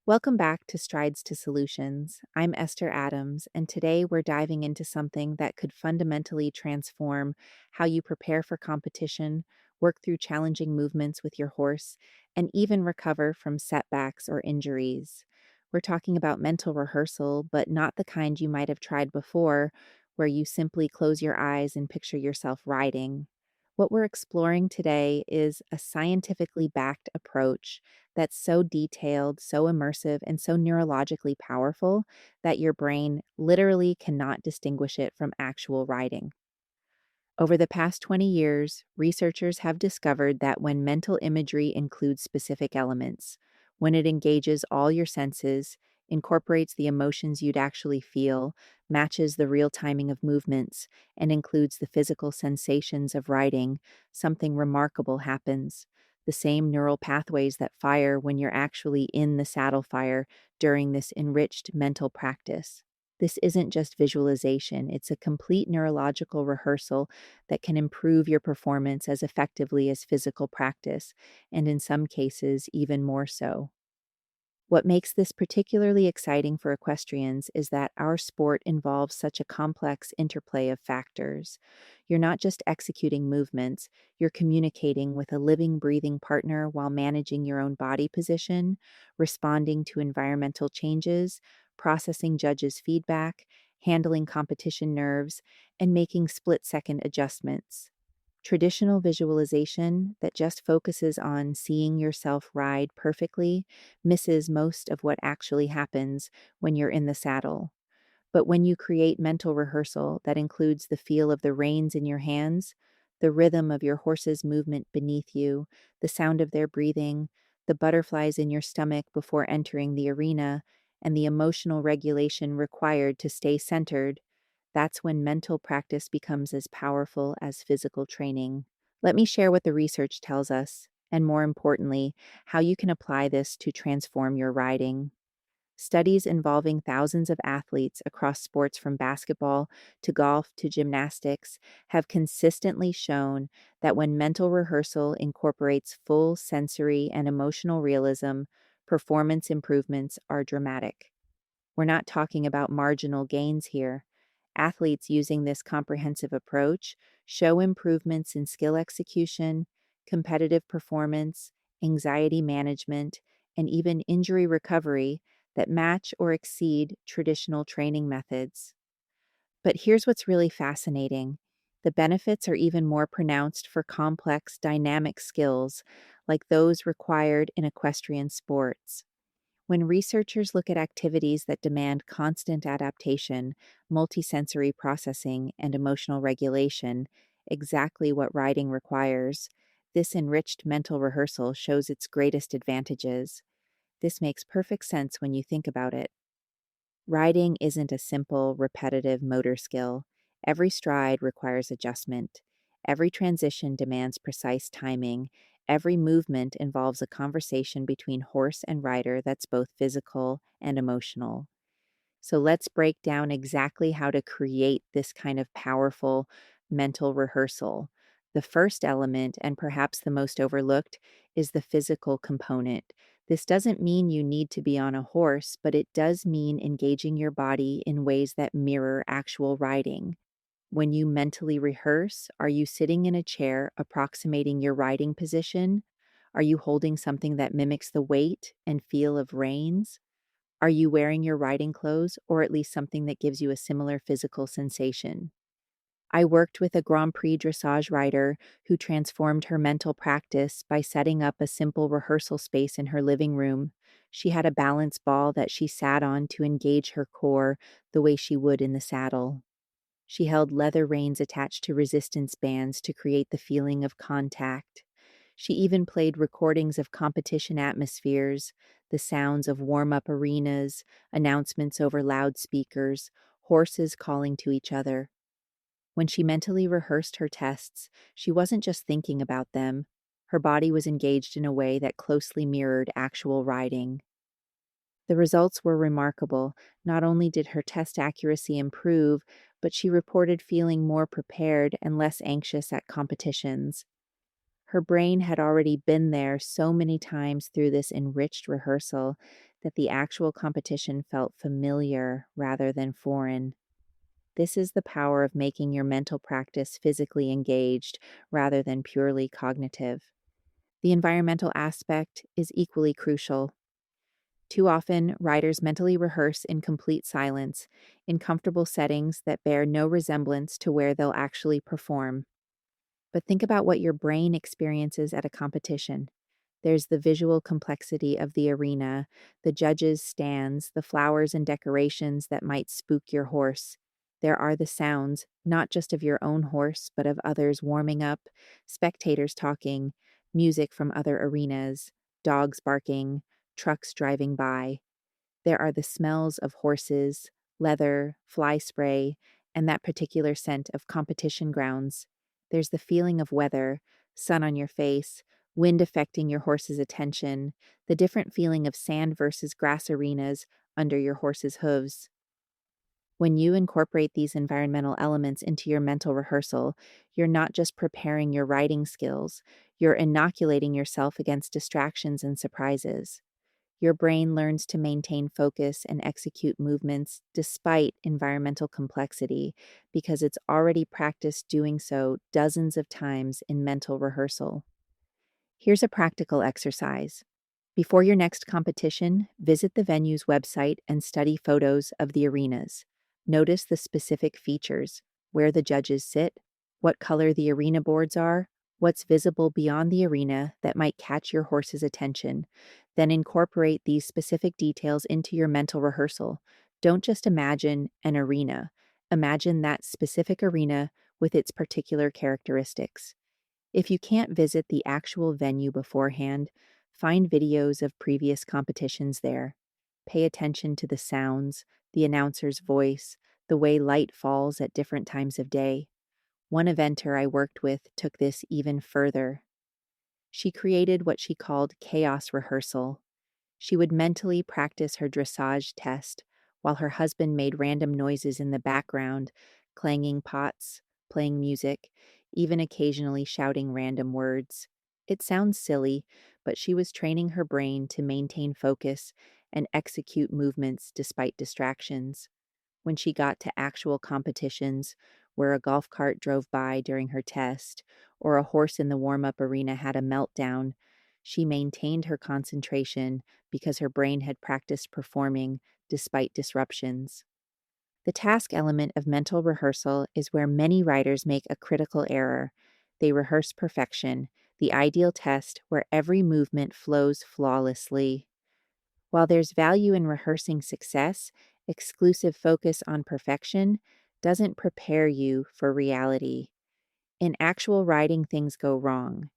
Welcome back to Strides to Solutions. I'm Esther Adams, and today we're diving into something that could fundamentally transform how you prepare for competition, work through challenging movements with your horse, and even recover from setbacks or injuries. We're talking about mental rehearsal, but not the kind you might have tried before, where you simply close your eyes and picture yourself riding. What we're exploring today is a scientifically backed approach that's so detailed, so immersive, and so neurologically powerful that your brain literally cannot distinguish it from actual writing. Over the past 20 years, researchers have discovered that when mental imagery includes specific elements, when it engages all your senses, incorporates the emotions you'd actually feel, matches the real timing of movements, and includes the physical sensations of riding, something remarkable happens. The same neural pathways that fire when you're actually in the saddle fire during this enriched mental practice. This isn't just visualization, it's a complete neurological rehearsal that can improve your performance as effectively as physical practice, and in some cases, even more so. What makes this particularly exciting for equestrians is that our sport involves such a complex interplay of factors. You're not just executing movements, you're communicating with a living, breathing partner while managing your own body position, responding to environmental changes, processing judges' feedback, handling competition nerves, and making split second adjustments. Traditional visualization that just focuses on seeing yourself ride perfectly misses most of what actually happens when you're in the saddle. But when you create mental rehearsal that includes the feel of the reins in your hands, the rhythm of your horse's movement beneath you, the sound of their breathing, the butterflies in your stomach before entering the arena, and the emotional regulation required to stay centered, that's when mental practice becomes as powerful as physical training. Let me share what the research tells us, and more importantly, how you can apply this to transform your riding. Studies involving thousands of athletes across sports from basketball to golf to gymnastics have consistently shown that when mental rehearsal incorporates full sensory and emotional realism, performance improvements are dramatic. We're not talking about marginal gains here. Athletes using this comprehensive approach show improvements in skill execution, competitive performance, anxiety management, and even injury recovery that match or exceed traditional training methods. But here's what's really fascinating. The benefits are even more pronounced for complex, dynamic skills like those required in equestrian sports. When researchers look at activities that demand constant adaptation, multisensory processing, and emotional regulation, exactly what riding requires, this enriched mental rehearsal shows its greatest advantages. This makes perfect sense when you think about it. Riding isn't a simple, repetitive motor skill. Every stride requires adjustment. Every transition demands precise timing. Every movement involves a conversation between horse and rider that's both physical and emotional. So let's break down exactly how to create this kind of powerful mental rehearsal. The first element, and perhaps the most overlooked, is the physical component. This doesn't mean you need to be on a horse, but it does mean engaging your body in ways that mirror actual riding. When you mentally rehearse, are you sitting in a chair approximating your riding position? Are you holding something that mimics the weight and feel of reins? Are you wearing your riding clothes, or at least something that gives you a similar physical sensation? I worked with a Grand Prix dressage rider who transformed her mental practice by setting up a simple rehearsal space in her living room. She had a balance ball that she sat on to engage her core the way she would in the saddle. She held leather reins attached to resistance bands to create the feeling of contact. She even played recordings of competition atmospheres, the sounds of warm up arenas, announcements over loudspeakers, horses calling to each other. When she mentally rehearsed her tests, she wasn't just thinking about them. Her body was engaged in a way that closely mirrored actual riding. The results were remarkable. Not only did her test accuracy improve, but she reported feeling more prepared and less anxious at competitions. Her brain had already been there so many times through this enriched rehearsal that the actual competition felt familiar rather than foreign. This is the power of making your mental practice physically engaged rather than purely cognitive. The environmental aspect is equally crucial. Too often, riders mentally rehearse in complete silence, in comfortable settings that bear no resemblance to where they'll actually perform. But think about what your brain experiences at a competition. There's the visual complexity of the arena, the judges' stands, the flowers and decorations that might spook your horse. There are the sounds, not just of your own horse, but of others warming up, spectators talking, music from other arenas, dogs barking, trucks driving by. There are the smells of horses, leather, fly spray, and that particular scent of competition grounds. There's the feeling of weather, sun on your face, wind affecting your horse's attention, the different feeling of sand versus grass arenas under your horse's hooves. When you incorporate these environmental elements into your mental rehearsal, you're not just preparing your riding skills, you're inoculating yourself against distractions and surprises. Your brain learns to maintain focus and execute movements despite environmental complexity because it's already practiced doing so dozens of times in mental rehearsal. Here's a practical exercise. Before your next competition, visit the venue's website and study photos of the arenas. Notice the specific features, where the judges sit, what color the arena boards are, what's visible beyond the arena that might catch your horse's attention. Then incorporate these specific details into your mental rehearsal. Don't just imagine an arena. Imagine that specific arena with its particular characteristics. If you can't visit the actual venue beforehand, find videos of previous competitions there. Pay attention to the sounds, the announcer's voice, the way light falls at different times of day. One eventer I worked with took this even further. She created what she called chaos rehearsal. She would mentally practice her dressage test while her husband made random noises in the background, clanging pots, playing music, even occasionally shouting random words. It sounds silly, but she was training her brain to maintain focus and execute movements despite distractions. When she got to actual competitions, where a golf cart drove by during her test, or a horse in the warm up arena had a meltdown, she maintained her concentration because her brain had practiced performing despite disruptions. The task element of mental rehearsal is where many writers make a critical error. They rehearse perfection, the ideal test where every movement flows flawlessly. While there's value in rehearsing success, exclusive focus on perfection doesn't prepare you for reality. In actual riding, things go wrong.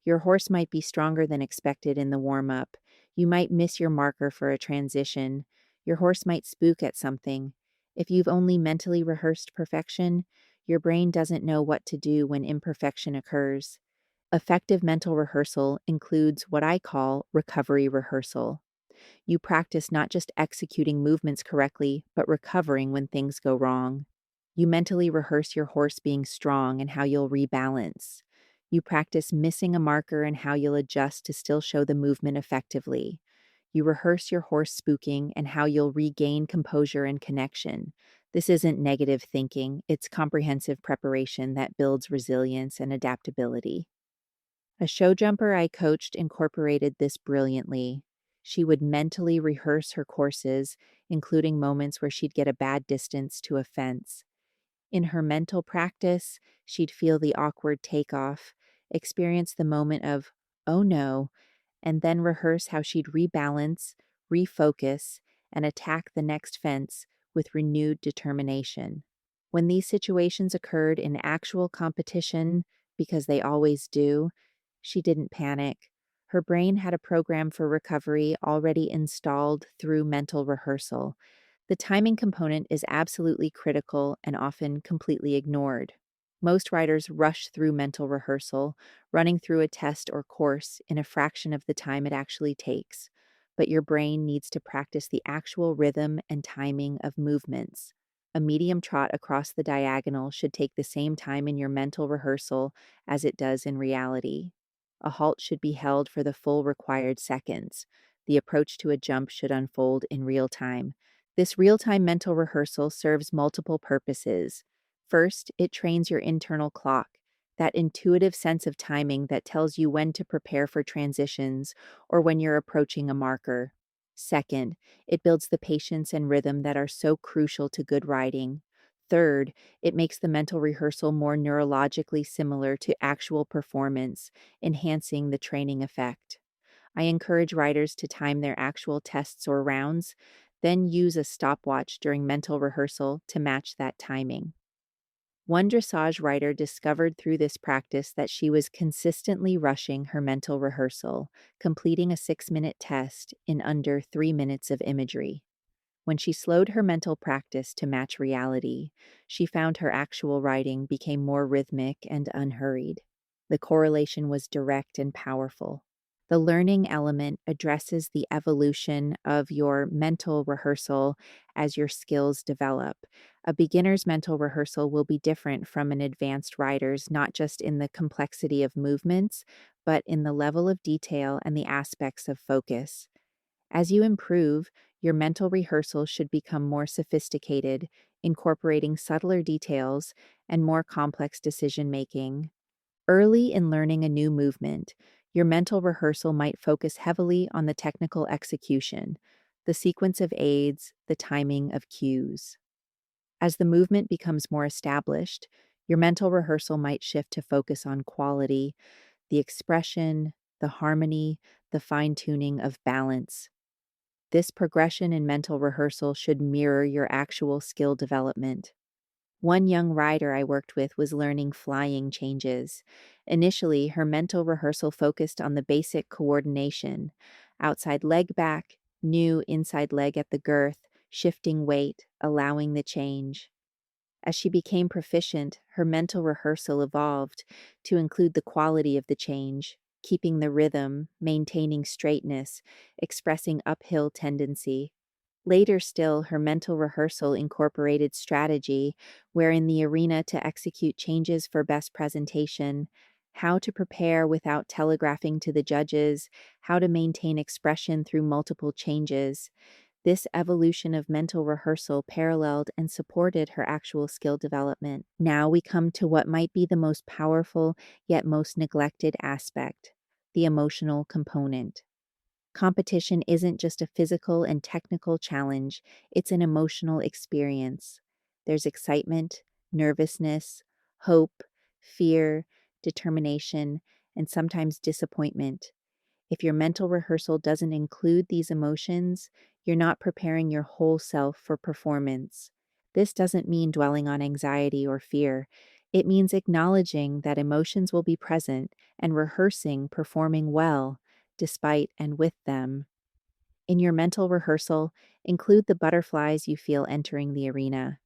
Your horse might be stronger than expected in the warm up. You might miss your marker for a transition. Your horse might spook at something. If you've only mentally rehearsed perfection, your brain doesn't know what to do when imperfection occurs. Effective mental rehearsal includes what I call recovery rehearsal. You practice not just executing movements correctly, but recovering when things go wrong. You mentally rehearse your horse being strong and how you'll rebalance. You practice missing a marker and how you'll adjust to still show the movement effectively. You rehearse your horse spooking and how you'll regain composure and connection. This isn't negative thinking, it's comprehensive preparation that builds resilience and adaptability. A show jumper I coached incorporated this brilliantly. She would mentally rehearse her courses, including moments where she'd get a bad distance to a fence. In her mental practice, she'd feel the awkward takeoff, experience the moment of, oh no, and then rehearse how she'd rebalance, refocus, and attack the next fence with renewed determination. When these situations occurred in actual competition, because they always do, she didn't panic. Her brain had a program for recovery already installed through mental rehearsal. The timing component is absolutely critical and often completely ignored. Most writers rush through mental rehearsal, running through a test or course in a fraction of the time it actually takes. But your brain needs to practice the actual rhythm and timing of movements. A medium trot across the diagonal should take the same time in your mental rehearsal as it does in reality. A halt should be held for the full required seconds. The approach to a jump should unfold in real time. This real time mental rehearsal serves multiple purposes. First, it trains your internal clock, that intuitive sense of timing that tells you when to prepare for transitions or when you're approaching a marker. Second, it builds the patience and rhythm that are so crucial to good riding. Third, it makes the mental rehearsal more neurologically similar to actual performance, enhancing the training effect. I encourage riders to time their actual tests or rounds, then use a stopwatch during mental rehearsal to match that timing. One dressage rider discovered through this practice that she was consistently rushing her mental rehearsal, completing a 6-minute test in under 3 minutes of imagery. When she slowed her mental practice to match reality, she found her actual writing became more rhythmic and unhurried. The correlation was direct and powerful. The learning element addresses the evolution of your mental rehearsal as your skills develop. A beginner's mental rehearsal will be different from an advanced rider's, not just in the complexity of movements, but in the level of detail and the aspects of focus. As you improve, your mental rehearsal should become more sophisticated, incorporating subtler details and more complex decision making. Early in learning a new movement, your mental rehearsal might focus heavily on the technical execution, the sequence of aids, the timing of cues. As the movement becomes more established, your mental rehearsal might shift to focus on quality, the expression, the harmony, the fine tuning of balance. This progression in mental rehearsal should mirror your actual skill development. One young rider I worked with was learning flying changes. Initially, her mental rehearsal focused on the basic coordination: outside leg back, new inside leg at the girth, shifting weight, allowing the change. As she became proficient, her mental rehearsal evolved to include the quality of the change, keeping the rhythm, maintaining straightness, expressing uphill tendency. Later still, her mental rehearsal incorporated strategy, where in the arena to execute changes for best presentation, how to prepare without telegraphing to the judges, how to maintain expression through multiple changes. This evolution of mental rehearsal paralleled and supported her actual skill development. Now we come to what might be the most powerful yet most neglected aspect: the emotional component. Competition isn't just a physical and technical challenge, it's an emotional experience. There's excitement, nervousness, hope, fear, determination, and sometimes disappointment. If your mental rehearsal doesn't include these emotions, you're not preparing your whole self for performance. This doesn't mean dwelling on anxiety or fear. It means acknowledging that emotions will be present and rehearsing performing well, despite and with them. In your mental rehearsal, include the butterflies you feel entering the arena.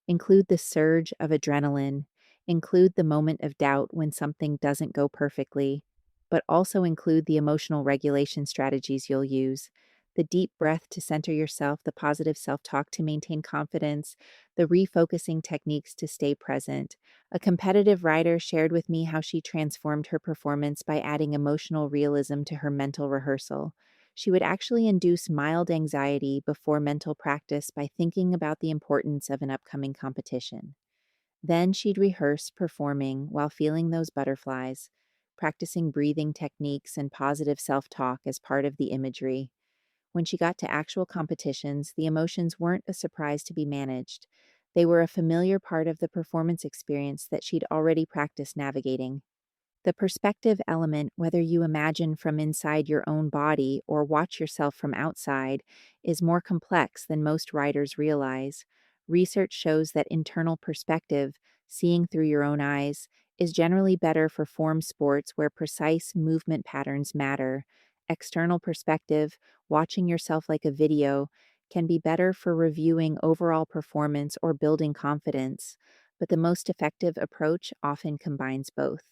Include the surge of adrenaline. Include the moment of doubt when something doesn't go perfectly, but also include the emotional regulation strategies you'll use: the deep breath to center yourself, the positive self talk to maintain confidence, the refocusing techniques to stay present. A competitive rider shared with me how she transformed her performance by adding emotional realism to her mental rehearsal. She would actually induce mild anxiety before mental practice by thinking about the importance of an upcoming competition. Then she'd rehearse performing while feeling those butterflies, practicing breathing techniques and positive self talk as part of the imagery. When she got to actual competitions, the emotions weren't a surprise to be managed. They were a familiar part of the performance experience that she'd already practiced navigating. The perspective element, whether you imagine from inside your own body or watch yourself from outside, is more complex than most riders realize. Research shows that internal perspective, seeing through your own eyes, is generally better for form sports where precise movement patterns matter. External perspective, watching yourself like a video, can be better for reviewing overall performance or building confidence, but the most effective approach often combines both.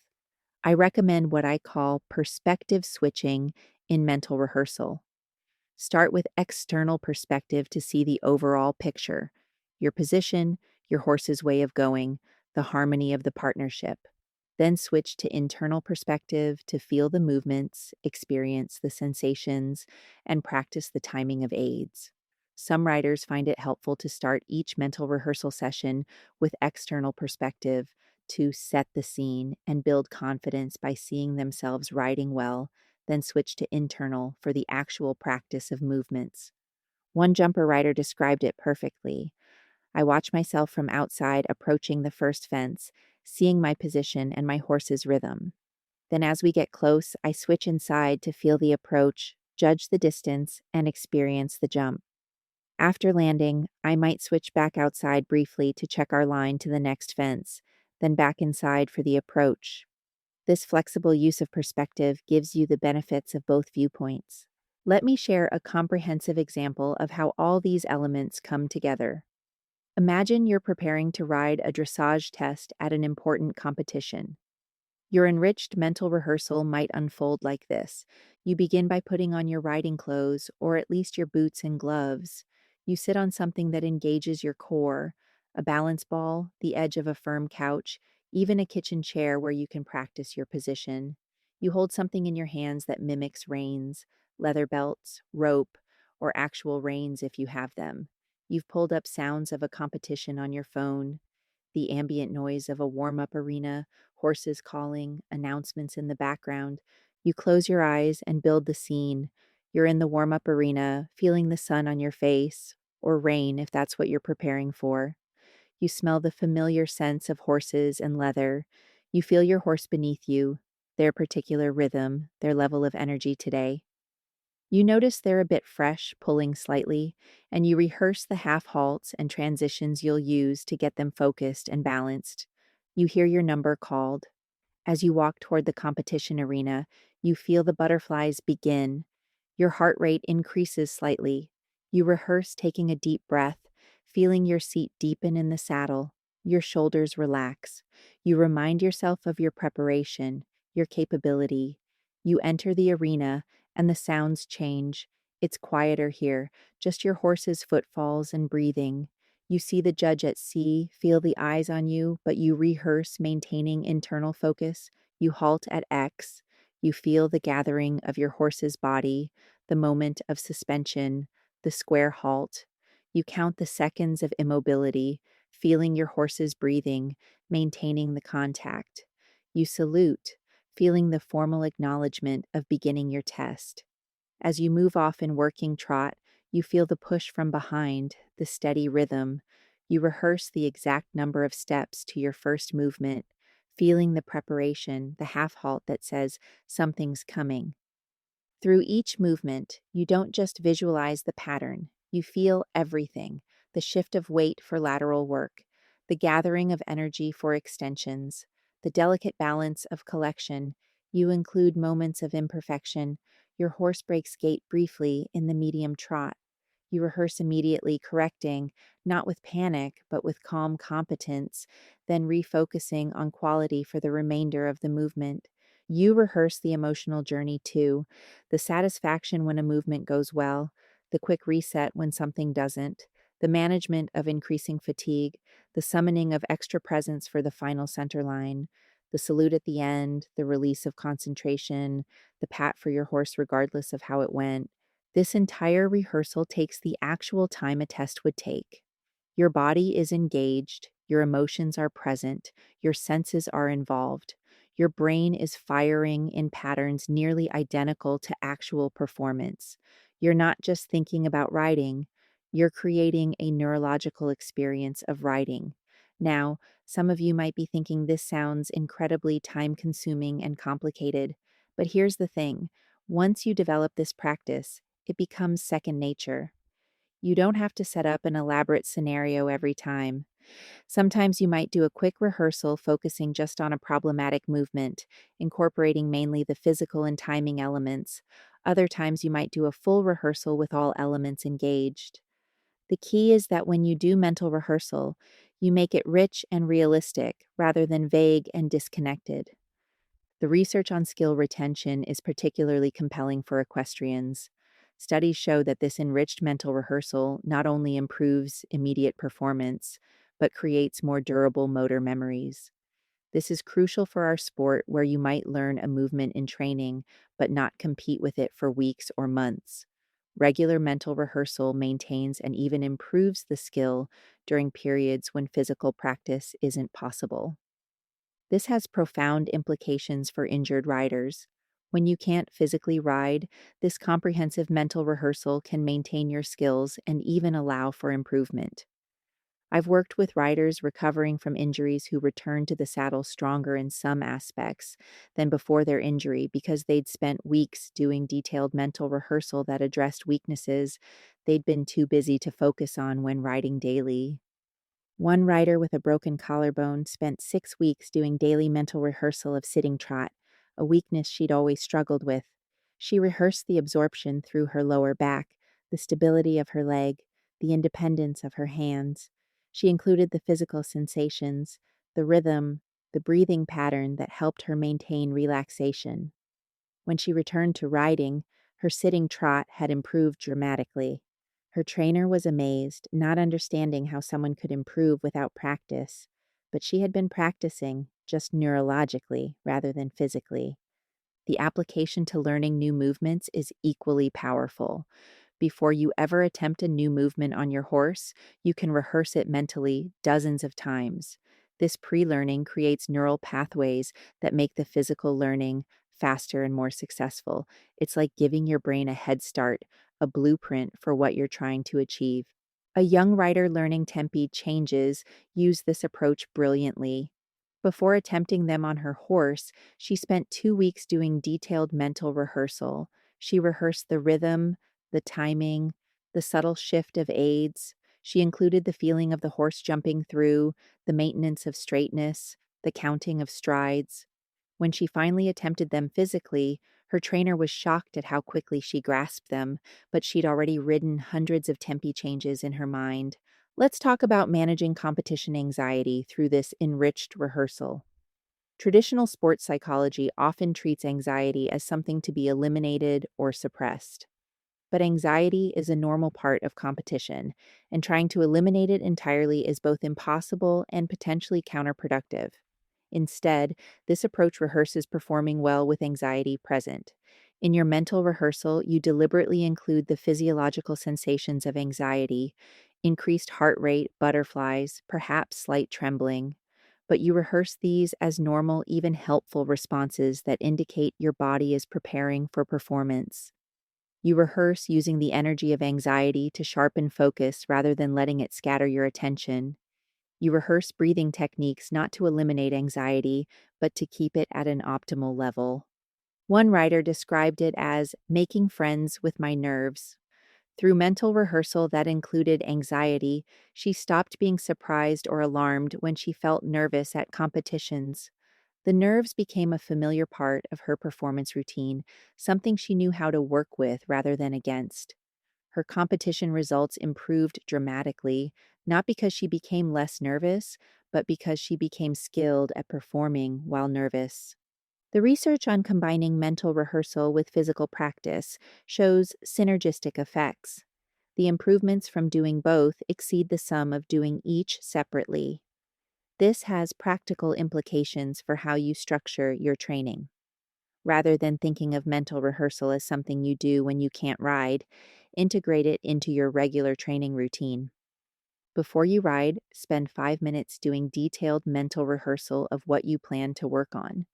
I recommend what I call perspective switching in mental rehearsal. Start with external perspective to see the overall picture: your position, your horse's way of going, the harmony of the partnership. Then switch to internal perspective to feel the movements, experience the sensations, and practice the timing of aids. Some riders find it helpful to start each mental rehearsal session with external perspective to set the scene and build confidence by seeing themselves riding well, then switch to internal for the actual practice of movements. One jumper rider described it perfectly. I watch myself from outside approaching the first fence, seeing my position and my horse's rhythm. Then, as we get close, I switch inside to feel the approach, judge the distance, and experience the jump. After landing, I might switch back outside briefly to check our line to the next fence, then back inside for the approach. This flexible use of perspective gives you the benefits of both viewpoints. Let me share a comprehensive example of how all these elements come together. Imagine you're preparing to ride a dressage test at an important competition. Your enriched mental rehearsal might unfold like this. You begin by putting on your riding clothes, or at least your boots and gloves. You sit on something that engages your core, a balance ball, the edge of a firm couch, even a kitchen chair where you can practice your position. You hold something in your hands that mimics reins, leather belts, rope, or actual reins if you have them. You've pulled up sounds of a competition on your phone, the ambient noise of a warm up arena, horses calling, announcements in the background. You close your eyes and build the scene. You're in the warm up arena, feeling the sun on your face, or rain if that's what you're preparing for. You smell the familiar scents of horses and leather. You feel your horse beneath you, their particular rhythm, their level of energy today. You notice they're a bit fresh, pulling slightly, and you rehearse the half halts and transitions you'll use to get them focused and balanced. You hear your number called. As you walk toward the competition arena, you feel the butterflies begin. Your heart rate increases slightly. You rehearse taking a deep breath, feeling your seat deepen in the saddle. Your shoulders relax. You remind yourself of your preparation, your capability. You enter the arena, and the sounds change. It's quieter here, just your horse's footfalls and breathing. You see the judge at sea, feel the eyes on you, but you rehearse maintaining internal focus. You halt at X. You feel the gathering of your horse's body, the moment of suspension, the square halt. You count the seconds of immobility, feeling your horse's breathing, maintaining the contact. You salute, feeling the formal acknowledgement of beginning your test. As you move off in working trot, you feel the push from behind, the steady rhythm. You rehearse the exact number of steps to your first movement, feeling the preparation, the half halt that says something's coming. Through each movement, you don't just visualize the pattern, you feel everything: the shift of weight for lateral work, the gathering of energy for extensions, the delicate balance of collection. You include moments of imperfection. Your horse breaks gait briefly in the medium trot. You rehearse immediately, correcting, not with panic, but with calm competence, then refocusing on quality for the remainder of the movement. You rehearse the emotional journey too, the satisfaction when a movement goes well, the quick reset when something doesn't, the management of increasing fatigue, the summoning of extra presence for the final center line, the salute at the end, the release of concentration, the pat for your horse regardless of how it went. This entire rehearsal takes the actual time a test would take. Your body is engaged, your emotions are present, your senses are involved. Your brain is firing in patterns nearly identical to actual performance. You're not just thinking about riding, you're creating a neurological experience of riding. Now, some of you might be thinking this sounds incredibly time consuming and complicated, but here's the thing: once you develop this practice, it becomes second nature. You don't have to set up an elaborate scenario every time. Sometimes you might do a quick rehearsal focusing just on a problematic movement, incorporating mainly the physical and timing elements. Other times you might do a full rehearsal with all elements engaged. The key is that when you do mental rehearsal, you make it rich and realistic rather than vague and disconnected. The research on skill retention is particularly compelling for equestrians. Studies show that this enriched mental rehearsal not only improves immediate performance, but creates more durable motor memories. This is crucial for our sport where you might learn a movement in training, but not compete with it for weeks or months. Regular mental rehearsal maintains and even improves the skill during periods when physical practice isn't possible. This has profound implications for injured riders. When you can't physically ride, this comprehensive mental rehearsal can maintain your skills and even allow for improvement. I've worked with riders recovering from injuries who returned to the saddle stronger in some aspects than before their injury because they'd spent weeks doing detailed mental rehearsal that addressed weaknesses they'd been too busy to focus on when riding daily. One rider with a broken collarbone spent 6 weeks doing daily mental rehearsal of sitting trot, a weakness she'd always struggled with. She rehearsed the absorption through her lower back, the stability of her leg, the independence of her hands. She included the physical sensations, the rhythm, the breathing pattern that helped her maintain relaxation. When she returned to riding, her sitting trot had improved dramatically. Her trainer was amazed, not understanding how someone could improve without practice, but she had been practicing, just neurologically rather than physically. The application to learning new movements is equally powerful. Before you ever attempt a new movement on your horse, you can rehearse it mentally dozens of times. This pre learning creates neural pathways that make the physical learning faster and more successful. It's like giving your brain a head start, a blueprint for what you're trying to achieve. A young rider learning tempi changes use this approach brilliantly. Before attempting them on her horse, she spent 2 weeks doing detailed mental rehearsal. She rehearsed the rhythm, the timing, the subtle shift of aids. She included the feeling of the horse jumping through, the maintenance of straightness, the counting of strides. When she finally attempted them physically, her trainer was shocked at how quickly she grasped them, but she'd already ridden hundreds of tempi changes in her mind. Let's talk about managing competition anxiety through this enriched rehearsal. Traditional sports psychology often treats anxiety as something to be eliminated or suppressed. But anxiety is a normal part of competition, and trying to eliminate it entirely is both impossible and potentially counterproductive. Instead, this approach rehearses performing well with anxiety present. In your mental rehearsal, you deliberately include the physiological sensations of anxiety, increased heart rate, butterflies, perhaps slight trembling. But you rehearse these as normal, even helpful responses that indicate your body is preparing for performance. You rehearse using the energy of anxiety to sharpen focus rather than letting it scatter your attention. You rehearse breathing techniques not to eliminate anxiety, but to keep it at an optimal level. One writer described it as making friends with my nerves. Through mental rehearsal that included anxiety, she stopped being surprised or alarmed when she felt nervous at competitions. The nerves became a familiar part of her performance routine, something she knew how to work with rather than against. Her competition results improved dramatically, not because she became less nervous, but because she became skilled at performing while nervous. The research on combining mental rehearsal with physical practice shows synergistic effects. The improvements from doing both exceed the sum of doing each separately. This has practical implications for how you structure your training. Rather than thinking of mental rehearsal as something you do when you can't ride, integrate it into your regular training routine. Before you ride, spend 5 minutes doing detailed mental rehearsal of what you plan to work on.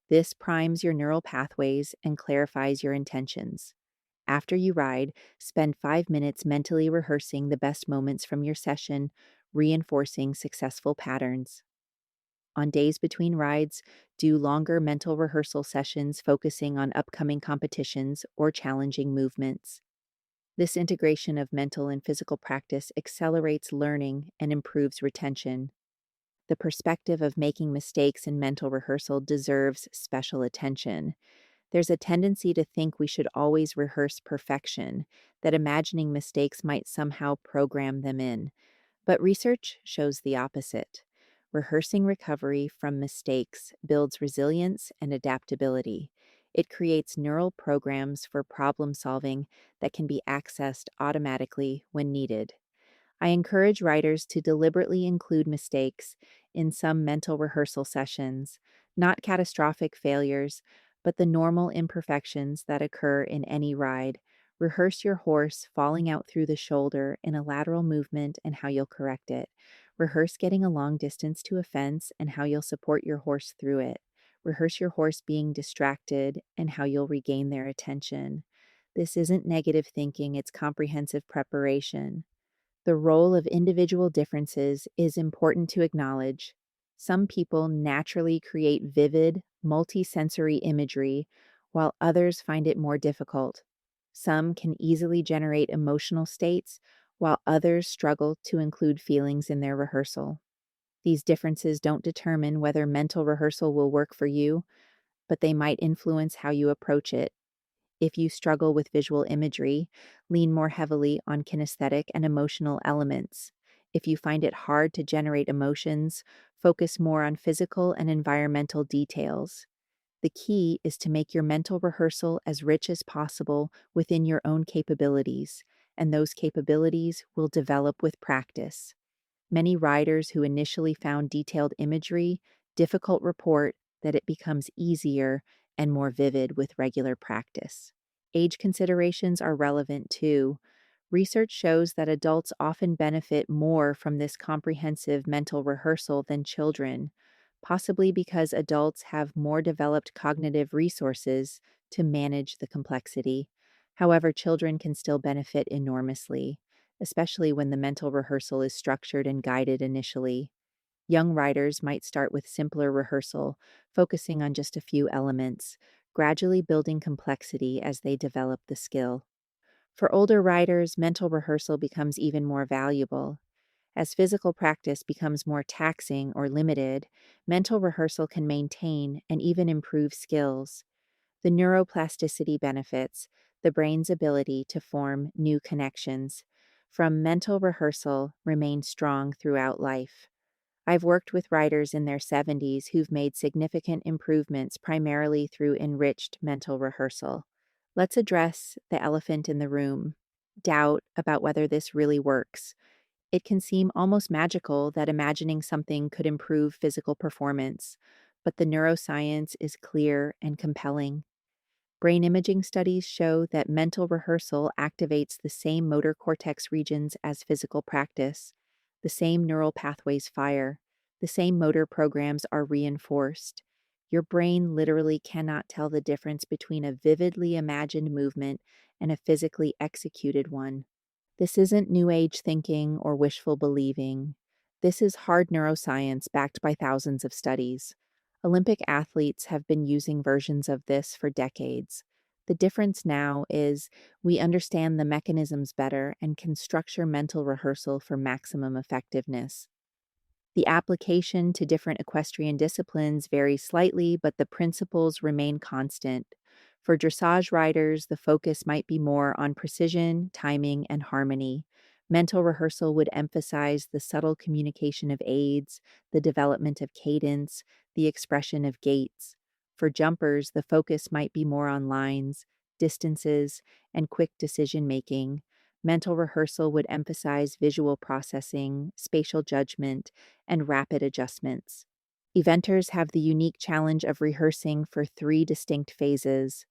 This primes your neural pathways and clarifies your intentions. After you ride, spend 5 minutes mentally rehearsing the best moments from your session, reinforcing successful patterns. On days between rides, do longer mental rehearsal sessions focusing on upcoming competitions or challenging movements. This integration of mental and physical practice accelerates learning and improves retention. The perspective of making mistakes in mental rehearsal deserves special attention. There's a tendency to think we should always rehearse perfection, that imagining mistakes might somehow program them in. But research shows the opposite. Rehearsing recovery from mistakes builds resilience and adaptability. It creates neural programs for problem solving that can be accessed automatically when needed. I encourage writers to deliberately include mistakes, in some mental rehearsal sessions, not catastrophic failures, but the normal imperfections that occur in any ride. Rehearse your horse falling out through the shoulder in a lateral movement and how you'll correct it. Rehearse getting a long distance to a fence and how you'll support your horse through it. Rehearse your horse being distracted and how you'll regain their attention. This isn't negative thinking, it's comprehensive preparation. The role of individual differences is important to acknowledge. Some people naturally create vivid, multisensory imagery, while others find it more difficult. Some can easily generate emotional states, while others struggle to include feelings in their rehearsal. These differences don't determine whether mental rehearsal will work for you, but they might influence how you approach it. If you struggle with visual imagery, lean more heavily on kinesthetic and emotional elements. If you find it hard to generate emotions, focus more on physical and environmental details. The key is to make your mental rehearsal as rich as possible within your own capabilities, and those capabilities will develop with practice. Many riders who initially found detailed imagery difficult report that it becomes easier and more vivid with regular practice. Age considerations are relevant too. Research shows that adults often benefit more from this comprehensive mental rehearsal than children, possibly because adults have more developed cognitive resources to manage the complexity. However, children can still benefit enormously, especially when the mental rehearsal is structured and guided initially. Young riders might start with simpler rehearsal, focusing on just a few elements, gradually building complexity as they develop the skill. For older riders, mental rehearsal becomes even more valuable. As physical practice becomes more taxing or limited, mental rehearsal can maintain and even improve skills. The neuroplasticity benefits, the brain's ability to form new connections, from mental rehearsal remain strong throughout life. I've worked with riders in their 70s who've made significant improvements primarily through enriched mental rehearsal. Let's address the elephant in the room: doubt about whether this really works. It can seem almost magical that imagining something could improve physical performance, but the neuroscience is clear and compelling. Brain imaging studies show that mental rehearsal activates the same motor cortex regions as physical practice. The same neural pathways fire. The same motor programs are reinforced. Your brain literally cannot tell the difference between a vividly imagined movement and a physically executed one. This isn't new age thinking or wishful believing. This is hard neuroscience backed by thousands of studies. Olympic athletes have been using versions of this for decades. The difference now is we understand the mechanisms better and can structure mental rehearsal for maximum effectiveness. The application to different equestrian disciplines varies slightly, but the principles remain constant. For dressage riders, the focus might be more on precision, timing, and harmony. Mental rehearsal would emphasize the subtle communication of aids, the development of cadence, the expression of gaits. For jumpers, the focus might be more on lines, distances, and quick decision making. Mental rehearsal would emphasize visual processing, spatial judgment, and rapid adjustments. Eventers have the unique challenge of rehearsing for three distinct phases.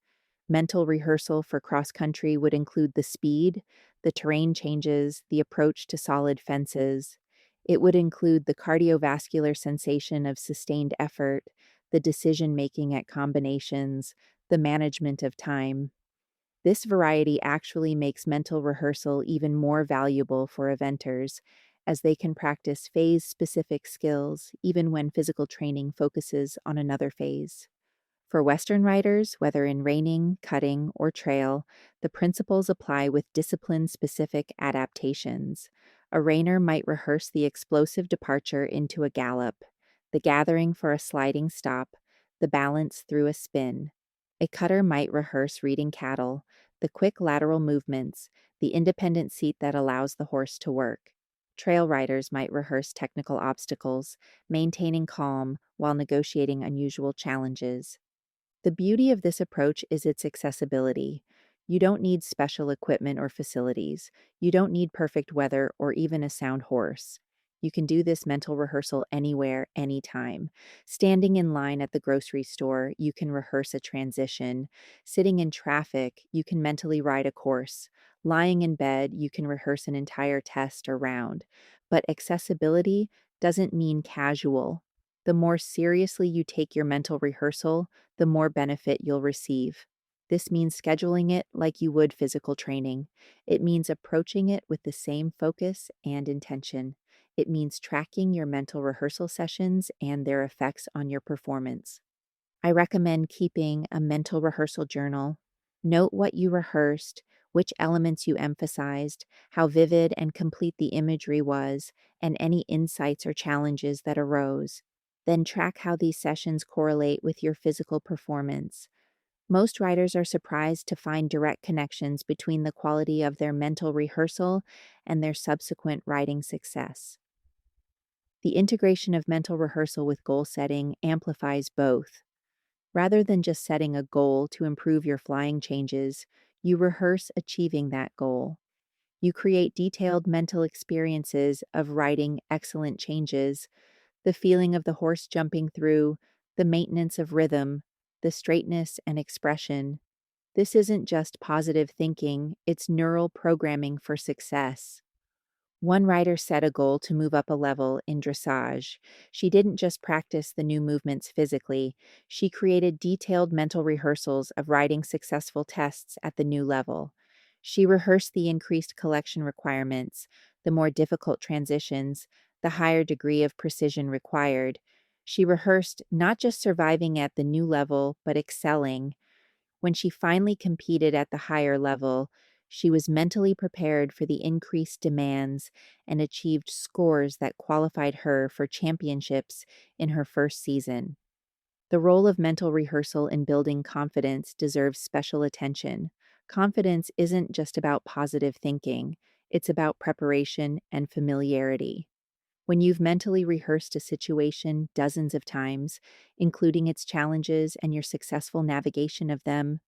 Mental rehearsal for cross country would include the speed, the terrain changes, the approach to solid fences. It would include the cardiovascular sensation of sustained effort, the decision making at combinations, the management of time. This variety actually makes mental rehearsal even more valuable for eventers, as they can practice phase specific skills even when physical training focuses on another phase. For Western riders, whether in reining, cutting, or trail, the principles apply with discipline specific adaptations. A reiner might rehearse the explosive departure into a gallop, the gathering for a sliding stop, the balance through a spin. A cutter might rehearse reading cattle, the quick lateral movements, the independent seat that allows the horse to work. Trail riders might rehearse technical obstacles, maintaining calm while negotiating unusual challenges. The beauty of this approach is its accessibility. You don't need special equipment or facilities. You don't need perfect weather or even a sound horse. You can do this mental rehearsal anywhere, anytime. Standing in line at the grocery store, you can rehearse a transition. Sitting in traffic, you can mentally write a course. Lying in bed, you can rehearse an entire test or round. But accessibility doesn't mean casual. The more seriously you take your mental rehearsal, the more benefit you'll receive. This means scheduling it like you would physical training. It means approaching it with the same focus and intention. It means tracking your mental rehearsal sessions and their effects on your performance. I recommend keeping a mental rehearsal journal. Note what you rehearsed, which elements you emphasized, how vivid and complete the imagery was, and any insights or challenges that arose. Then track how these sessions correlate with your physical performance. Most writers are surprised to find direct connections between the quality of their mental rehearsal and their subsequent writing success. The integration of mental rehearsal with goal setting amplifies both. Rather than just setting a goal to improve your flying changes, you rehearse achieving that goal. You create detailed mental experiences of writing excellent changes, the feeling of the horse jumping through, the maintenance of rhythm, the straightness and expression. This isn't just positive thinking, it's neural programming for success. One writer set a goal to move up a level in dressage. She didn't just practice the new movements physically, she created detailed mental rehearsals of riding successful tests at the new level. She rehearsed the increased collection requirements, the more difficult transitions, the higher degree of precision required. She rehearsed not just surviving at the new level, but excelling. When she finally competed at the higher level, she was mentally prepared for the increased demands and achieved scores that qualified her for championships in her first season. The role of mental rehearsal in building confidence deserves special attention. Confidence isn't just about positive thinking, it's about preparation and familiarity. When you've mentally rehearsed a situation dozens of times, including its challenges and your successful navigation of them,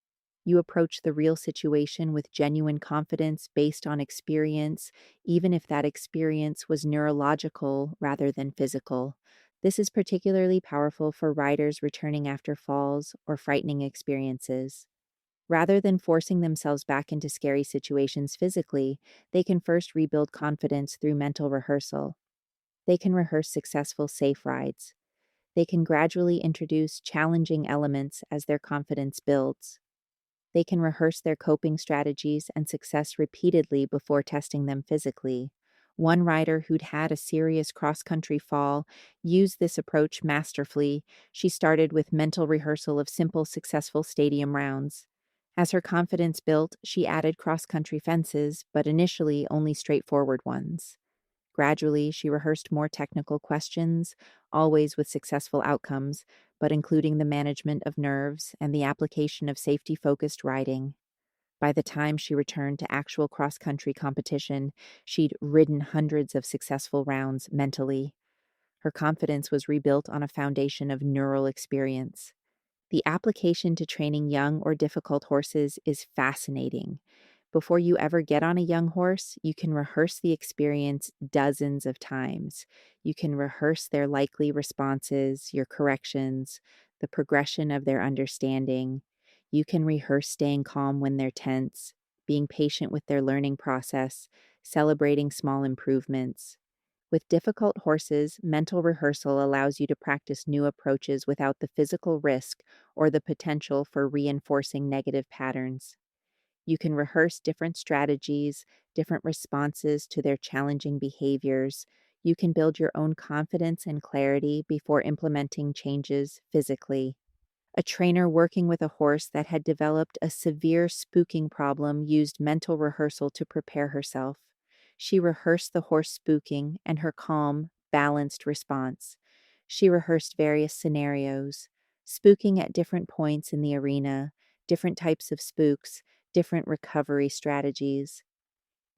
you approach the real situation with genuine confidence based on experience, even if that experience was neurological rather than physical. This is particularly powerful for riders returning after falls or frightening experiences. Rather than forcing themselves back into scary situations physically, they can first rebuild confidence through mental rehearsal. They can rehearse successful safe rides. They can gradually introduce challenging elements as their confidence builds. They can rehearse their coping strategies and success repeatedly before testing them physically. One rider who'd had a serious cross country fall used this approach masterfully. She started with mental rehearsal of simple, successful stadium rounds. As her confidence built, she added cross country fences, but initially only straightforward ones. Gradually, she rehearsed more technical questions, always with successful outcomes, but including the management of nerves and the application of safety focused riding. By the time she returned to actual cross country competition, she'd ridden hundreds of successful rounds mentally. Her confidence was rebuilt on a foundation of neural experience. The application to training young or difficult horses is fascinating. Before you ever get on a young horse, you can rehearse the experience dozens of times. You can rehearse their likely responses, your corrections, the progression of their understanding. You can rehearse staying calm when they're tense, being patient with their learning process, celebrating small improvements. With difficult horses, mental rehearsal allows you to practice new approaches without the physical risk or the potential for reinforcing negative patterns. You can rehearse different strategies, different responses to their challenging behaviors. You can build your own confidence and clarity before implementing changes physically. A trainer working with a horse that had developed a severe spooking problem used mental rehearsal to prepare herself. She rehearsed the horse spooking and her calm, balanced response. She rehearsed various scenarios, spooking at different points in the arena, different types of spooks, different recovery strategies.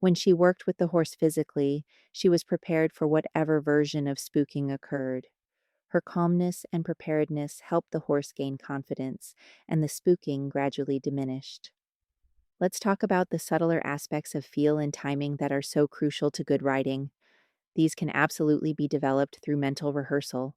When she worked with the horse physically, she was prepared for whatever version of spooking occurred. Her calmness and preparedness helped the horse gain confidence, and the spooking gradually diminished. Let's talk about the subtler aspects of feel and timing that are so crucial to good riding. These can absolutely be developed through mental rehearsal.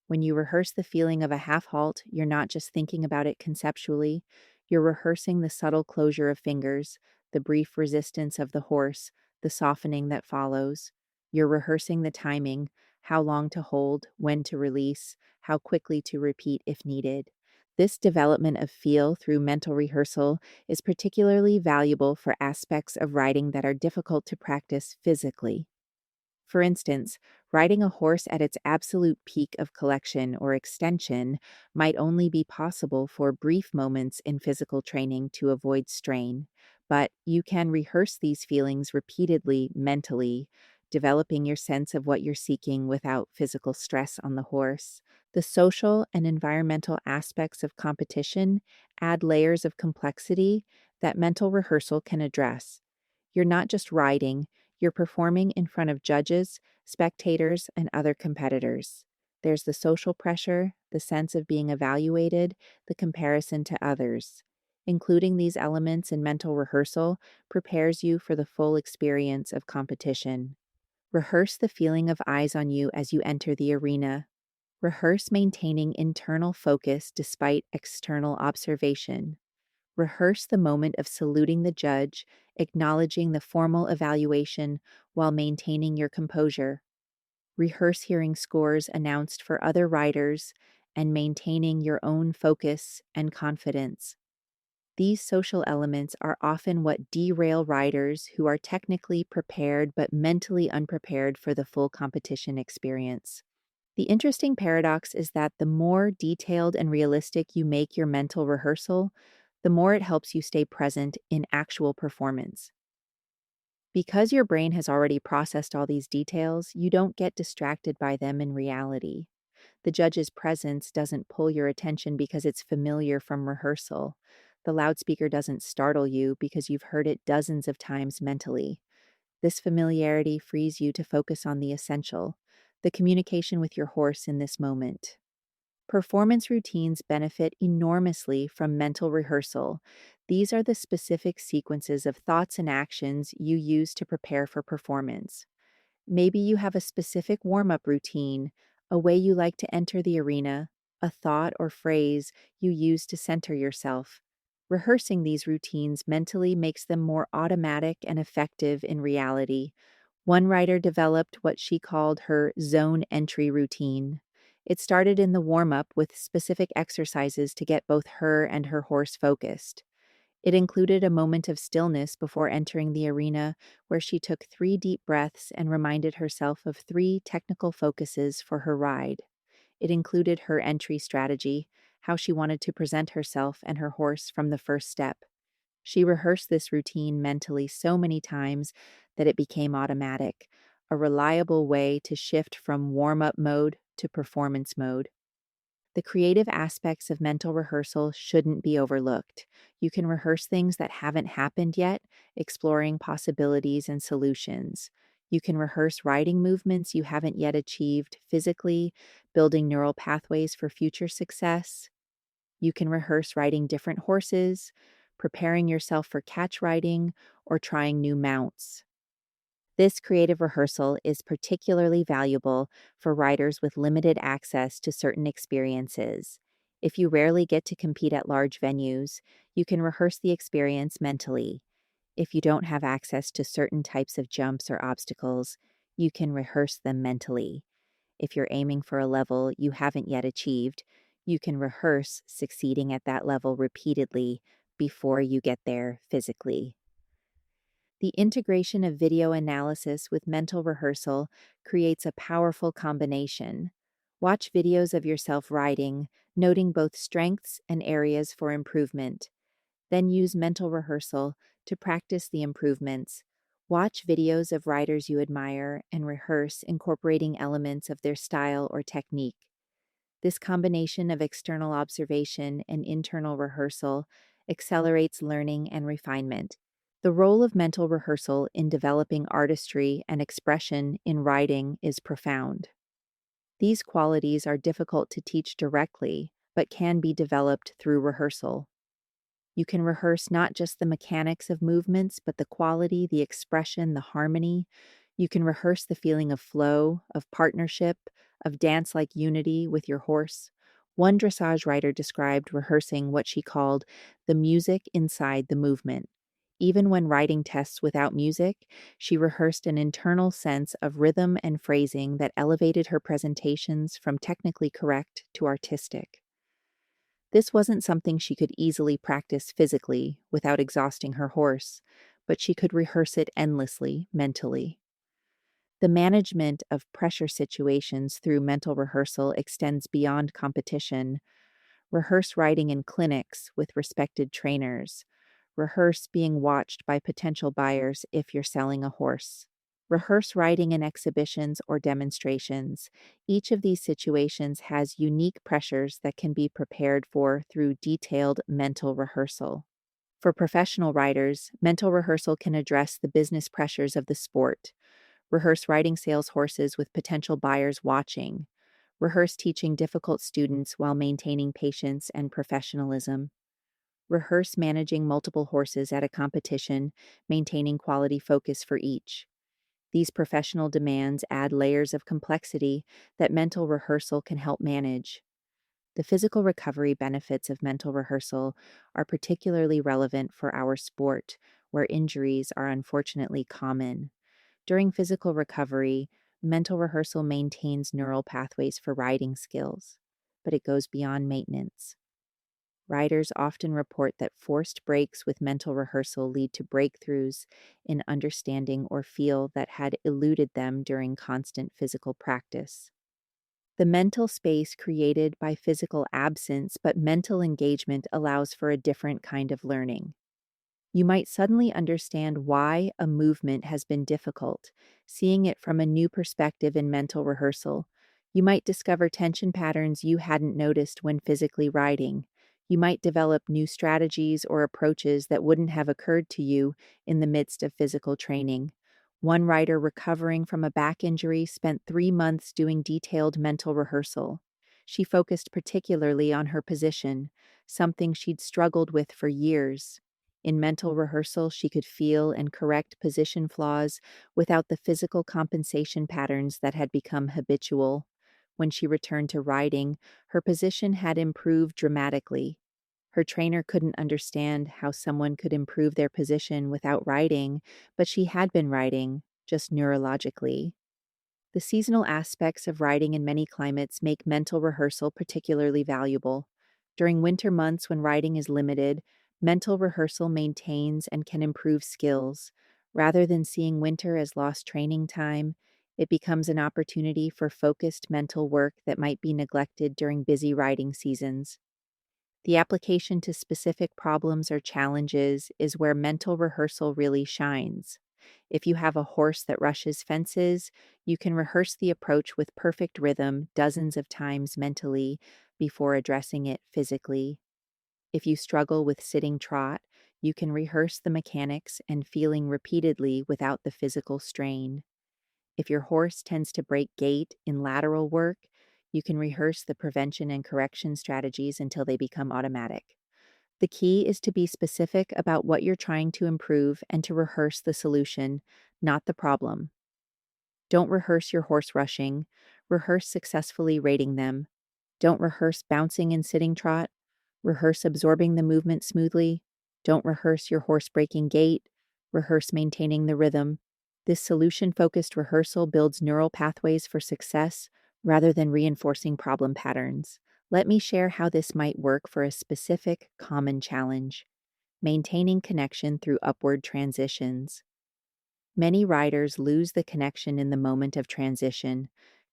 When you rehearse the feeling of a half halt, you're not just thinking about it conceptually, you're rehearsing the subtle closure of fingers, the brief resistance of the horse, the softening that follows. You're rehearsing the timing, how long to hold, when to release, how quickly to repeat if needed. This development of feel through mental rehearsal is particularly valuable for aspects of riding that are difficult to practice physically. For instance, riding a horse at its absolute peak of collection or extension might only be possible for brief moments in physical training to avoid strain, but you can rehearse these feelings repeatedly mentally, developing your sense of what you're seeking without physical stress on the horse. The social and environmental aspects of competition add layers of complexity that mental rehearsal can address. You're not just riding, you're performing in front of judges, spectators, and other competitors. There's the social pressure, the sense of being evaluated, the comparison to others. Including these elements in mental rehearsal prepares you for the full experience of competition. Rehearse the feeling of eyes on you as you enter the arena. Rehearse maintaining internal focus despite external observation. Rehearse the moment of saluting the judge, acknowledging the formal evaluation while maintaining your composure. Rehearse hearing scores announced for other riders and maintaining your own focus and confidence. These social elements are often what derail riders who are technically prepared but mentally unprepared for the full competition experience. The interesting paradox is that the more detailed and realistic you make your mental rehearsal, the more it helps you stay present in actual performance. Because your brain has already processed all these details, you don't get distracted by them in reality. The judge's presence doesn't pull your attention because it's familiar from rehearsal. The loudspeaker doesn't startle you because you've heard it dozens of times mentally. This familiarity frees you to focus on the essential, the communication with your horse in this moment. Performance routines benefit enormously from mental rehearsal. These are the specific sequences of thoughts and actions you use to prepare for performance. Maybe you have a specific warm up routine, a way you like to enter the arena, a thought or phrase you use to center yourself. Rehearsing these routines mentally makes them more automatic and effective in reality. One writer developed what she called her zone entry routine. It started in the warm up with specific exercises to get both her and her horse focused. It included a moment of stillness before entering the arena, where she took 3 deep breaths and reminded herself of 3 technical focuses for her ride. It included her entry strategy, how she wanted to present herself and her horse from the first step. She rehearsed this routine mentally so many times that it became automatic, a reliable way to shift from warm up mode to performance mode. The creative aspects of mental rehearsal shouldn't be overlooked. You can rehearse things that haven't happened yet, exploring possibilities and solutions. You can rehearse riding movements you haven't yet achieved physically, building neural pathways for future success. You can rehearse riding different horses, preparing yourself for catch riding, or trying new mounts. This creative rehearsal is particularly valuable for riders with limited access to certain experiences. If you rarely get to compete at large venues, you can rehearse the experience mentally. If you don't have access to certain types of jumps or obstacles, you can rehearse them mentally. If you're aiming for a level you haven't yet achieved, you can rehearse succeeding at that level repeatedly before you get there physically. The integration of video analysis with mental rehearsal creates a powerful combination. Watch videos of yourself riding, noting both strengths and areas for improvement. Then use mental rehearsal to practice the improvements. Watch videos of riders you admire and rehearse incorporating elements of their style or technique. This combination of external observation and internal rehearsal accelerates learning and refinement. The role of mental rehearsal in developing artistry and expression in writing is profound. These qualities are difficult to teach directly, but can be developed through rehearsal. You can rehearse not just the mechanics of movements, but the quality, the expression, the harmony. You can rehearse the feeling of flow, of partnership, of dance like unity with your horse. One dressage writer described rehearsing what she called the music inside the movement. Even when writing tests without music, she rehearsed an internal sense of rhythm and phrasing that elevated her presentations from technically correct to artistic. This wasn't something she could easily practice physically without exhausting her horse, but she could rehearse it endlessly mentally. The management of pressure situations through mental rehearsal extends beyond competition. Rehearse riding in clinics with respected trainers. Rehearse being watched by potential buyers if you're selling a horse. Rehearse riding in exhibitions or demonstrations. Each of these situations has unique pressures that can be prepared for through detailed mental rehearsal. For professional riders, mental rehearsal can address the business pressures of the sport. Rehearse riding sales horses with potential buyers watching. Rehearse teaching difficult students while maintaining patience and professionalism. Rehearse managing multiple horses at a competition, maintaining quality focus for each. These professional demands add layers of complexity that mental rehearsal can help manage. The physical recovery benefits of mental rehearsal are particularly relevant for our sport, where injuries are unfortunately common. During physical recovery, mental rehearsal maintains neural pathways for riding skills, but it goes beyond maintenance. Riders often report that forced breaks with mental rehearsal lead to breakthroughs in understanding or feel that had eluded them during constant physical practice. The mental space created by physical absence but mental engagement allows for a different kind of learning. You might suddenly understand why a movement has been difficult, seeing it from a new perspective in mental rehearsal. You might discover tension patterns you hadn't noticed when physically riding. You might develop new strategies or approaches that wouldn't have occurred to you in the midst of physical training. One rider recovering from a back injury spent 3 months doing detailed mental rehearsal. She focused particularly on her position, something she'd struggled with for years. In mental rehearsal, she could feel and correct position flaws without the physical compensation patterns that had become habitual. When she returned to riding, her position had improved dramatically. Her trainer couldn't understand how someone could improve their position without riding, but she had been riding, just neurologically. The seasonal aspects of riding in many climates make mental rehearsal particularly valuable. During winter months when riding is limited, mental rehearsal maintains and can improve skills. Rather than seeing winter as lost training time, it becomes an opportunity for focused mental work that might be neglected during busy riding seasons. The application to specific problems or challenges is where mental rehearsal really shines. If you have a horse that rushes fences, you can rehearse the approach with perfect rhythm dozens of times mentally before addressing it physically. If you struggle with sitting trot, you can rehearse the mechanics and feeling repeatedly without the physical strain. If your horse tends to break gait in lateral work, you can rehearse the prevention and correction strategies until they become automatic. The key is to be specific about what you're trying to improve and to rehearse the solution, not the problem. Don't rehearse your horse rushing, rehearse successfully rating them. Don't rehearse bouncing in sitting trot, rehearse absorbing the movement smoothly. Don't rehearse your horse breaking gait, rehearse maintaining the rhythm. This solution focused rehearsal builds neural pathways for success rather than reinforcing problem patterns. Let me share how this might work for a specific common challenge: maintaining connection through upward transitions. Many riders lose the connection in the moment of transition,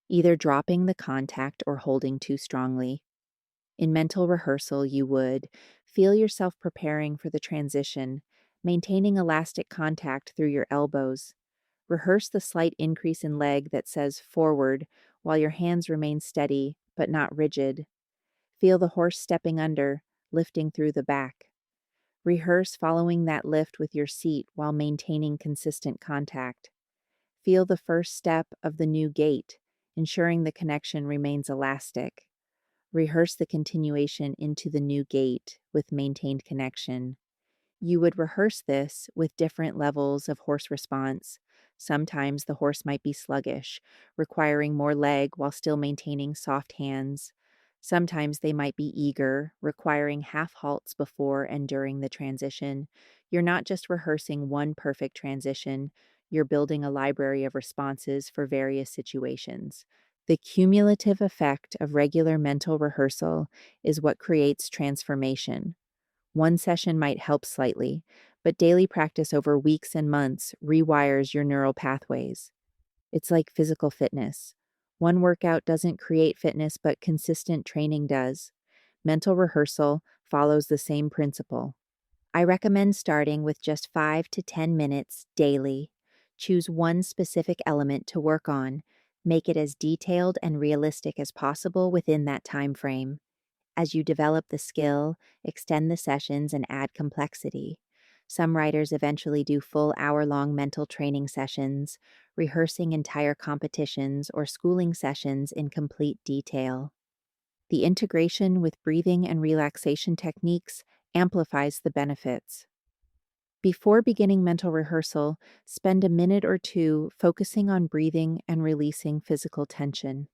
either dropping the contact or holding too strongly. In mental rehearsal, you would feel yourself preparing for the transition, maintaining elastic contact through your elbows. Rehearse the slight increase in leg that says forward while your hands remain steady but not rigid. Feel the horse stepping under, lifting through the back. Rehearse following that lift with your seat while maintaining consistent contact. Feel the first step of the new gait, ensuring the connection remains elastic. Rehearse the continuation into the new gait with maintained connection. You would rehearse this with different levels of horse response. Sometimes the horse might be sluggish, requiring more leg while still maintaining soft hands. Sometimes they might be eager, requiring half halts before and during the transition. You're not just rehearsing one perfect transition, you're building a library of responses for various situations. The cumulative effect of regular mental rehearsal is what creates transformation. One session might help slightly, but daily practice over weeks and months rewires your neural pathways. It's like physical fitness. One workout doesn't create fitness, but consistent training does. Mental rehearsal follows the same principle. I recommend starting with just 5 to 10 minutes daily. Choose one specific element to work on. Make it as detailed and realistic as possible within that time frame. As you develop the skill, extend the sessions and add complexity. Some writers eventually do full hour-long mental training sessions, rehearsing entire competitions or schooling sessions in complete detail. The integration with breathing and relaxation techniques amplifies the benefits. Before beginning mental rehearsal, spend a minute or two focusing on breathing and releasing physical tension.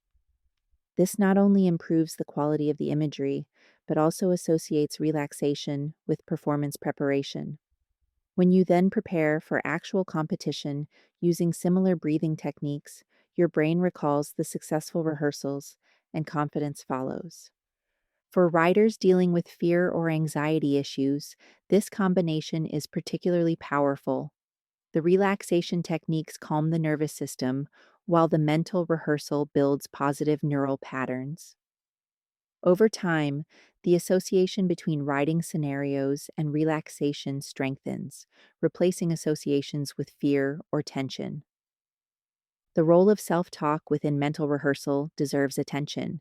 This not only improves the quality of the imagery, but also associates relaxation with performance preparation. When you then prepare for actual competition using similar breathing techniques, your brain recalls the successful rehearsals and confidence follows. For riders dealing with fear or anxiety issues, this combination is particularly powerful. The relaxation techniques calm the nervous system, while the mental rehearsal builds positive neural patterns. Over time, the association between riding scenarios and relaxation strengthens, replacing associations with fear or tension. The role of self talk within mental rehearsal deserves attention.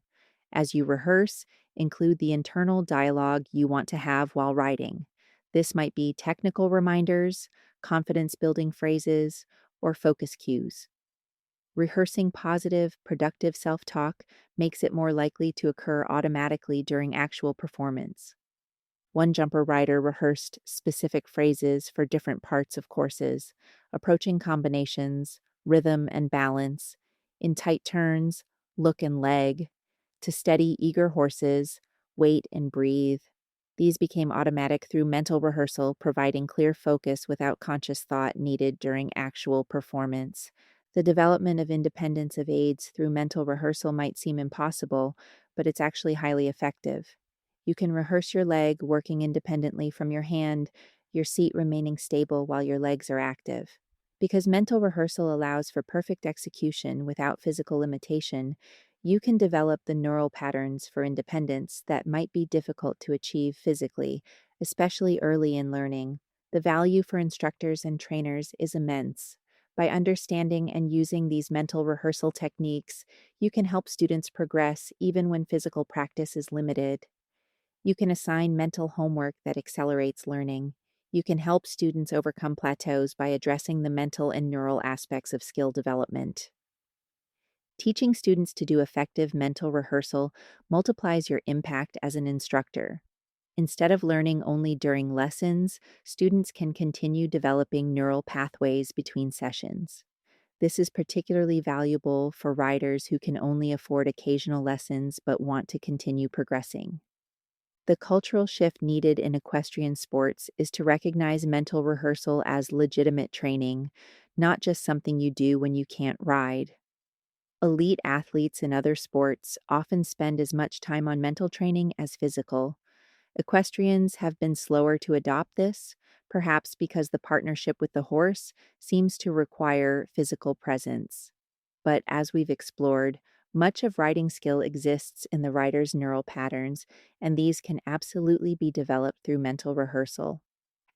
As you rehearse, include the internal dialogue you want to have while riding. This might be technical reminders, confidence building phrases, or focus cues. Rehearsing positive, productive self talk makes it more likely to occur automatically during actual performance. One jumper rider rehearsed specific phrases for different parts of courses, approaching combinations, rhythm and balance, in tight turns, look and leg, to steady, eager horses, wait and breathe. These became automatic through mental rehearsal, providing clear focus without conscious thought needed during actual performance. The development of independence of aids through mental rehearsal might seem impossible, but it's actually highly effective. You can rehearse your leg working independently from your hand, your seat remaining stable while your legs are active. Because mental rehearsal allows for perfect execution without physical limitation, you can develop the neural patterns for independence that might be difficult to achieve physically, especially early in learning. The value for instructors and trainers is immense. By understanding and using these mental rehearsal techniques, you can help students progress even when physical practice is limited. You can assign mental homework that accelerates learning. You can help students overcome plateaus by addressing the mental and neural aspects of skill development. Teaching students to do effective mental rehearsal multiplies your impact as an instructor. Instead of learning only during lessons, students can continue developing neural pathways between sessions. This is particularly valuable for riders who can only afford occasional lessons but want to continue progressing. The cultural shift needed in equestrian sports is to recognize mental rehearsal as legitimate training, not just something you do when you can't ride. Elite athletes in other sports often spend as much time on mental training as physical. Equestrians have been slower to adopt this, perhaps because the partnership with the horse seems to require physical presence. But as we've explored, much of riding skill exists in the rider's neural patterns, and these can absolutely be developed through mental rehearsal.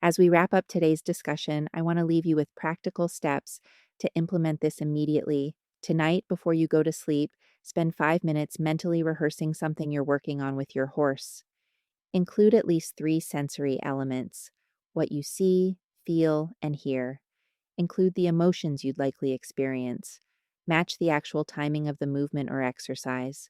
As we wrap up today's discussion, I want to leave you with practical steps to implement this immediately. Tonight, before you go to sleep, spend 5 minutes mentally rehearsing something you're working on with your horse. Include at least 3 sensory elements: what you see, feel, and hear. Include the emotions you'd likely experience. Match the actual timing of the movement or exercise.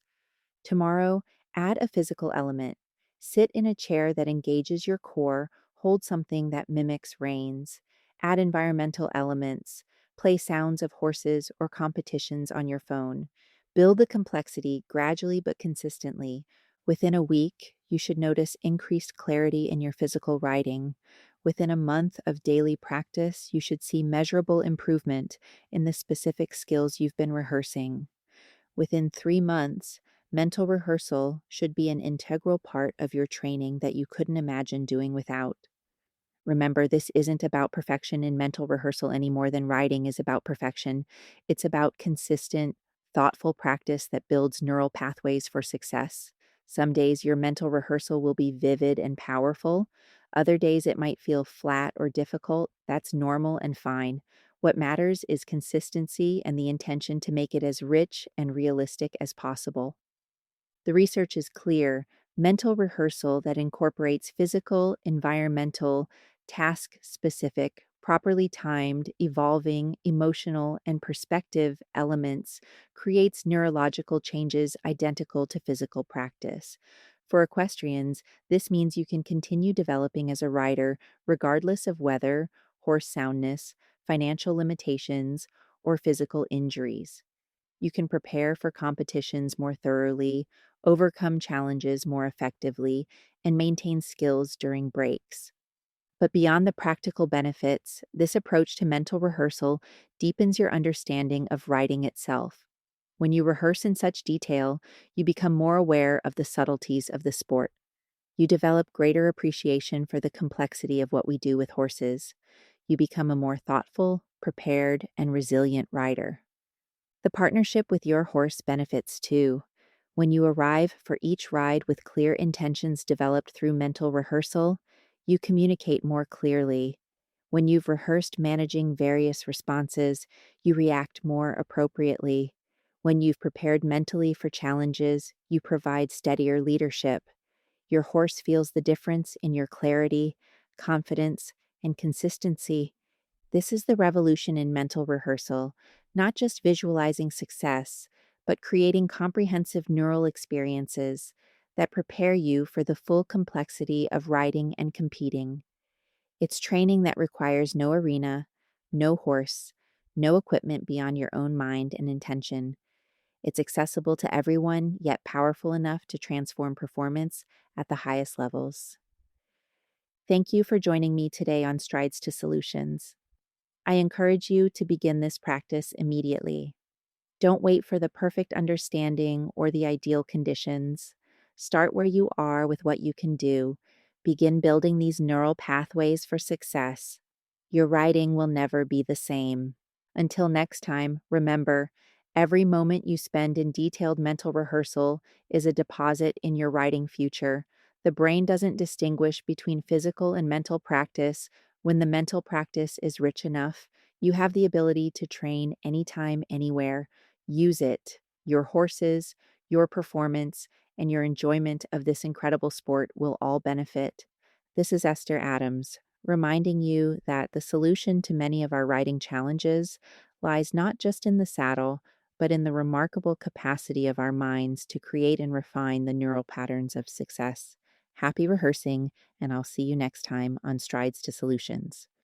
Tomorrow, add a physical element. Sit in a chair that engages your core, hold something that mimics reins, add environmental elements, play sounds of horses or competitions on your phone. Build the complexity gradually but consistently. Within a week, you should notice increased clarity in your physical riding. Within a month of daily practice, you should see measurable improvement in the specific skills you've been rehearsing. Within 3 months, mental rehearsal should be an integral part of your training that you couldn't imagine doing without. Remember, this isn't about perfection in mental rehearsal any more than writing is about perfection. It's about consistent, thoughtful practice that builds neural pathways for success. Some days your mental rehearsal will be vivid and powerful. Other days it might feel flat or difficult. That's normal and fine. What matters is consistency and the intention to make it as rich and realistic as possible. The research is clear. Mental rehearsal that incorporates physical, environmental, task specific, properly timed, evolving, emotional, and perspective elements creates neurological changes identical to physical practice. For equestrians, this means you can continue developing as a rider regardless of weather, horse soundness, financial limitations, or physical injuries. You can prepare for competitions more thoroughly, overcome challenges more effectively, and maintain skills during breaks. But beyond the practical benefits, this approach to mental rehearsal deepens your understanding of writing itself. When you rehearse in such detail, you become more aware of the subtleties of the sport. You develop greater appreciation for the complexity of what we do with horses. You become a more thoughtful, prepared, and resilient rider. The partnership with your horse benefits too. When you arrive for each ride with clear intentions developed through mental rehearsal, you communicate more clearly. When you've rehearsed managing various responses, you react more appropriately. When you've prepared mentally for challenges, you provide steadier leadership. Your horse feels the difference in your clarity, confidence, and consistency. This is the revolution in mental rehearsal, not just visualizing success, but creating comprehensive neural experiences that prepare you for the full complexity of riding and competing. It's training that requires no arena, no horse, no equipment beyond your own mind and intention. It's accessible to everyone, yet powerful enough to transform performance at the highest levels. Thank you for joining me today on Strides to Solutions. I encourage you to begin this practice immediately. Don't wait for the perfect understanding or the ideal conditions. Start where you are with what you can do. Begin building these neural pathways for success. Your writing will never be the same. Until next time, remember, every moment you spend in detailed mental rehearsal is a deposit in your writing future. The brain doesn't distinguish between physical and mental practice. When the mental practice is rich enough, you have the ability to train anytime, anywhere. Use it. Your horses, your performance, and your enjoyment of this incredible sport will all benefit. This is Esther Adams, reminding you that the solution to many of our riding challenges lies not just in the saddle, but in the remarkable capacity of our minds to create and refine the neural patterns of success. Happy rehearsing, and I'll see you next time on Strides to Solutions.